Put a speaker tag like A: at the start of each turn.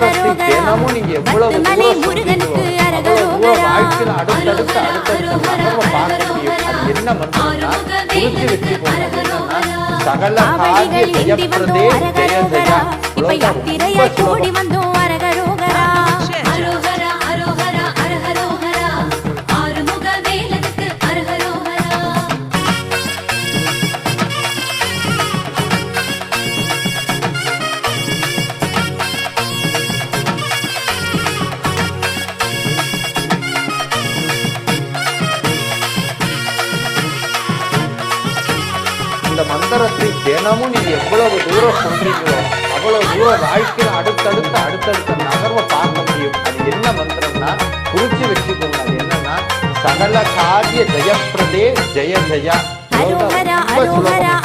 A: மந்திரத்தை தினமும் நீங்க எவ்வளவு தூரம் சொல்றீங்களோ அவ்வளவு தூரம் வாழ்க்கையில அடுத்தடுத்து நகர்வை பார்க்க முடியும். அது என்ன மந்திரம்னா குறிச்சு வச்சுக்கோங்க. என்னன்னா சகல காரிய ஜெயப்பிரதே ஜெய ஜெயா. ரொம்ப சுலபம். இந்த மந்திரத்தை தினமும் நீங்க எவ்வளவு தூரம் சொல்றீங்களோ அவ்வளவு தூரம் வாழ்க்கையில அடுத்தடுத்த நகர்வை பார்க்க முடியும். அது என்ன மந்திரம்னா குறிச்சு வச்சுக்கோங்க. அது என்னன்னா சகல காரிய ஜெயப்பிரதே ஜெய ஜெயா. ரொம்ப சுலபம்.